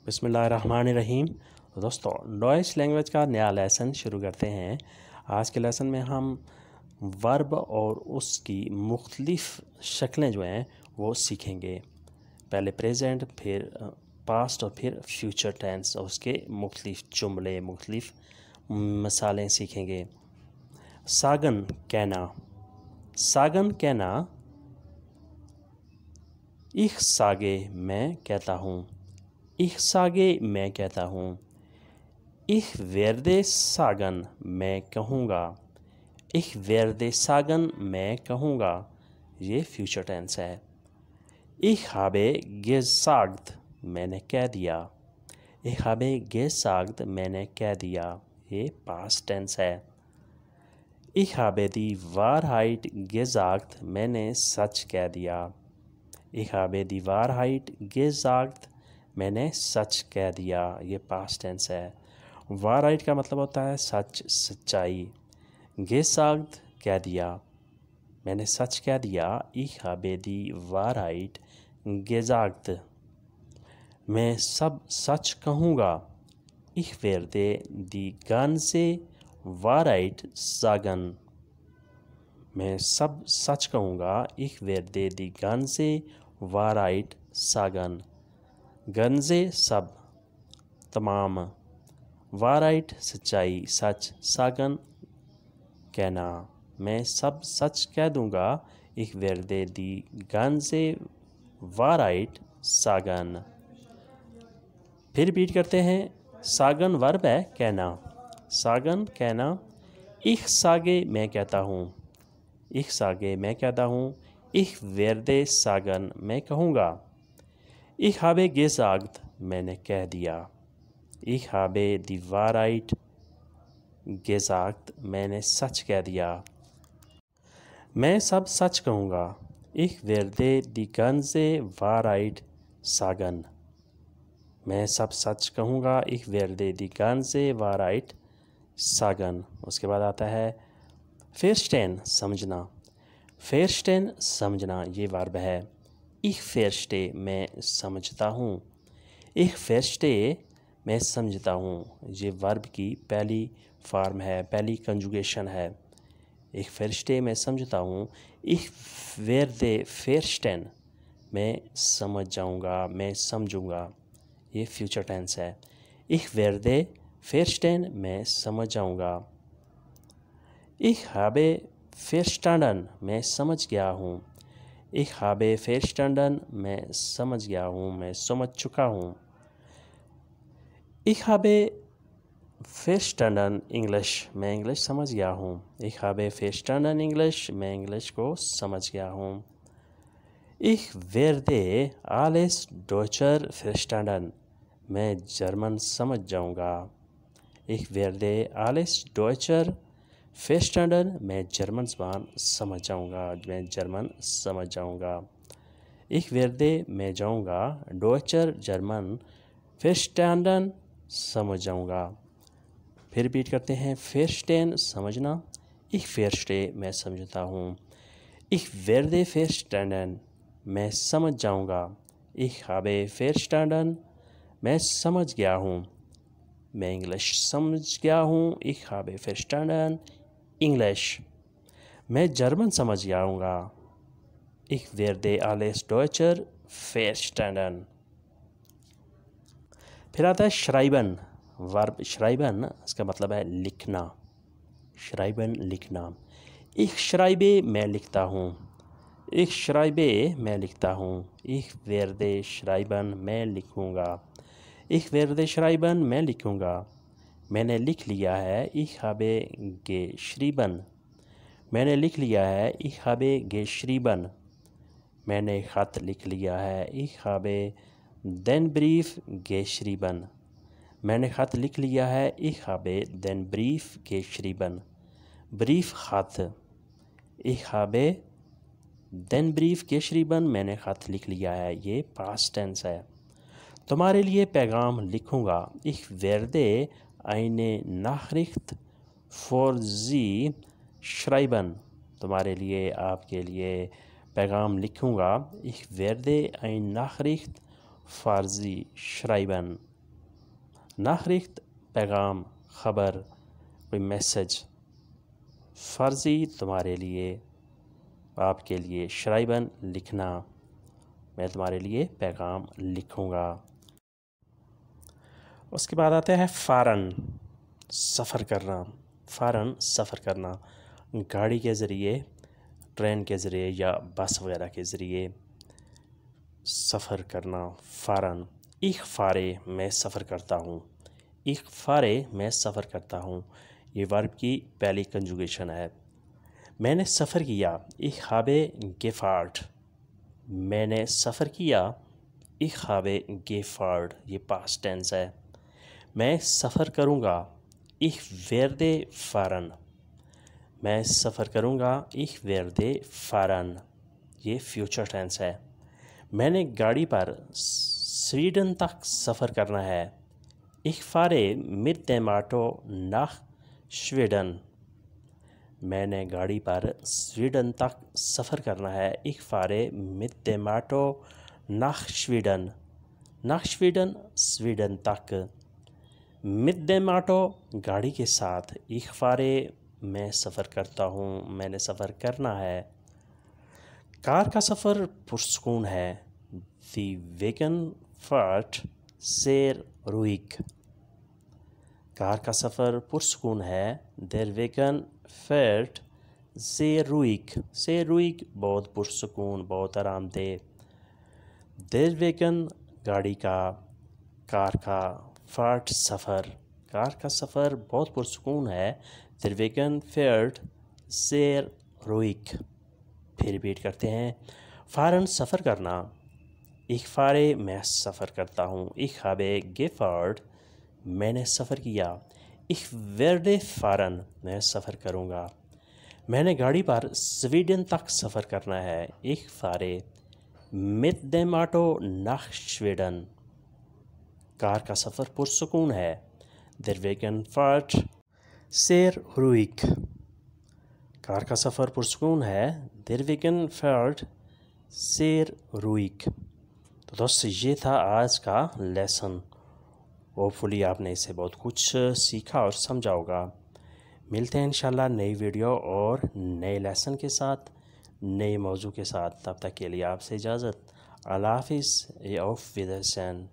बिस्मिल्लाहिर्रहमानिर्रहीम। दोस्तों, Deutsche language का नया लेसन शुरू करते हैं। आज के लेसन में हम वर्ब और उसकी मुख्तलिफ़ शक्लें जो हैं वो सीखेंगे। पहले प्रेजेंट, फिर पास्ट और फिर फ्यूचर टेंस और उसके मुख्तलिफ़ जुमले, मुख्तलिफ़ मिसालें सीखेंगे। सागन कहना, सागन कहना। इख सागे मैं कहता हूँ, इख सागे मैं कहता हूँ। इख वेर्दे सागन मैं कहूँगा, इख वेर्दे सागन मैं कहूँगा। ये फ्यूचर टेंस है। इख habe gesagt मैंने कह दिया, इख habe gesagt मैंने कह दिया। ये पास्ट टेंस है। Ich habe die Wahrheit gesagt मैंने सच कह दिया, Ich habe die Wahrheit gesagt मैंने सच कह दिया। ये पास्ट टेंस है। वाराइट का मतलब होता है सच, सच्चाई। gesagt कह दिया, मैंने सच कह दिया। Ich habe die Wahrheit gesagt मैं सब सच कहूँगा। Ich werde die ganze Wahrheit sagen मैं सब सच कहूँगा। Ich werde die ganze Wahrheit sagen गंजे सब, तमाम। वाराइट सच्चाई, सच। सागन कहना, मैं सब सच कह दूँगा। Ich werde die ganze Wahrheit sagen। फिर रिपीट करते हैं। सागन वर्ब है कहना, सागन कहना। Ich sage मैं कहता हूँ, Ich sage मैं कहता हूँ। Ich werde sagen मैं कहूँगा। Ich habe gesagt मैंने कह दिया, Ich habe die Wahrheit gesagt मैंने सच कह दिया। मैं सब सच कहूँगा। Ich werde die ganze Wahrheit sagen मैं सब सच कहूँगा। Ich werde die ganze Wahrheit sagen। उसके बाद आता है verstehen समझना, verstehen समझना। ये वर्ब है। Ich verstehe मैं समझता हूँ, Ich verstehe मैं समझता हूँ। ये वर्ब की पहली फॉर्म है, पहली कंजुगेशन है। Ich verstehe मैं समझता हूँ। Ich werde verstehen मैं समझ जाऊँगा, मैं समझूँगा। ये फ्यूचर टेंस है। Ich werde verstehen मैं समझ जाऊँगा। Ich habe verstanden मैं समझ गया हूँ, Ich habe verstanden मैं समझ गया हूँ, मैं समझ चुका हूँ। Ich habe verstanden English मैं इंग्लिश समझ गया हूँ, Ich habe verstanden English मैं इंग्लिश को समझ गया हूँ। Ich werde alles Deutscher verstanden मैं जर्मन समझ जाऊँगा, Ich werde alles Deutscher verstanden मैं जर्मन ज़बान समझ जाऊँगा, मैं जर्मन समझ जाऊँगा। Ich werde मैं जाऊँगा, Deutscher जर्मन, verstanden समझ जाऊँगा। फिर रिपीट करते हैं। verstehen समझना, Ich verstehe मैं समझता हूँ, Ich werde verstanden मैं समझ जाऊँगा, Ich habe verstanden मैं समझ गया हूँ, मैं इंग्लिश समझ गया हूँ, Ich habe verstanden English मैं जर्मन समझ जाऊँगा, Ich werde alles Deutscher verstanden। फिर आता है schreiben वर्ब। schreiben इसका मतलब है लिखना, schreiben लिखना। Ich schreibe मैं लिखता हूँ, Ich schreibe मैं लिखता हूँ, Ich werde schreiben मैं लिखूँगा, Ich werde schreiben मैं लिखूँगा। मैंने लिख लिया है, Ich habe geschrieben मैंने लिख लिया है, Ich habe geschrieben मैंने ख़त लिख लिया है, Ich habe den Brief geschrieben मैंने ख़त लिख लिया है, Ich habe den Brief geschrieben brief ख़त, Ich habe den Brief geschrieben मैंने ख़त लिख लिया है। ये पास्ट टेंस है। तुम्हारे लिए पैगाम लिखूँगा, Ich werde eine Nachricht für Sie schreiben तुम्हारे लिए, आपके लिए पैगाम लिखूँगा, Ich werde eine Nachricht für Sie schreiben नाखरिख्त पैगाम, ख़बर, कोई मैसेज फ़र्ज़ी तुम्हारे लिए, आपके लिए शराइबन लिखना, मैं तुम्हारे लिए पैगाम लिखूँगा। उसके बाद आता है फ़ौरन, सफ़र करना। फ़ौरन सफ़र करना, गाड़ी के ज़रिए, ट्रेन के ज़रिए या बस वगैरह के ज़रिए सफ़र करना। फ़ौरन। इख फ़ारे, मैं सफ़र करता हूँ। इख फ़ारे, मैं सफ़र करता हूँ। ये वर्ब की पहली कंजुगेशन है। मैंने सफ़र किया, इख habe gefahren। मैंने सफ़र किया, ich habe gefahren, ये पास्ट टेंस है। मैं सफ़र करूँगा, ich werde fahren। मैं सफ़र करूँगा, ich werde fahren, ये फ्यूचर टेंस है। मैंने गाड़ी पर स्वीडन तक सफ़र करना है, ich fahre mit dem Auto nach Schweden। मैंने गाड़ी पर स्वीडन तक सफ़र करना है, ich fahre mit dem Auto nach Schweden। nach Schweden, Sweden तक। mit dem Auto, गाड़ी के साथ। ich fahre, मैं सफ़र करता हूँ, मैंने सफ़र करना है। कार का सफ़र पुरसुकून है, die Wagenfahrt sehr ruhig। Car का सफ़र पुरसुकून है, der Wagen fährt sehr ruhig। sehr ruhig बहुत पुरसुकून, बहुत आरामदेह। der Wagen गाड़ी का, कार का, fährt सफ़र, कार का सफ़र बहुत पुरसुकून है, der Wagen fährt sehr ruhig। फिर रिपीट करते हैं। फ़ौरन सफ़र करना, ich fahre, मैं सफ़र करता हूँ, ich habe gefahren, मैंने सफ़र किया, ich werde fahren, मैं सफ़र करूँगा। मैंने गाड़ी पर स्वीडन तक सफ़र करना है, ich fahre mit dem Auto nach Schweden। Car का सफ़र पुरसुकून है, der Wagen fährt sehr ruhig। Car का सफ़र पुरसुकून है, der Wagen fährt sehr ruhig। तो दोस्तों ये था आज का लेसन। होपफुली आपने इससे बहुत कुछ सीखा और समझा होगा। मिलते हैं इंशाल्लाह नई वीडियो और नए लेसन के साथ, नए मौजू के साथ। तब तक के लिए आपसे इजाज़त। अल्लाह हाफ़िज़। auf Wiedersehen।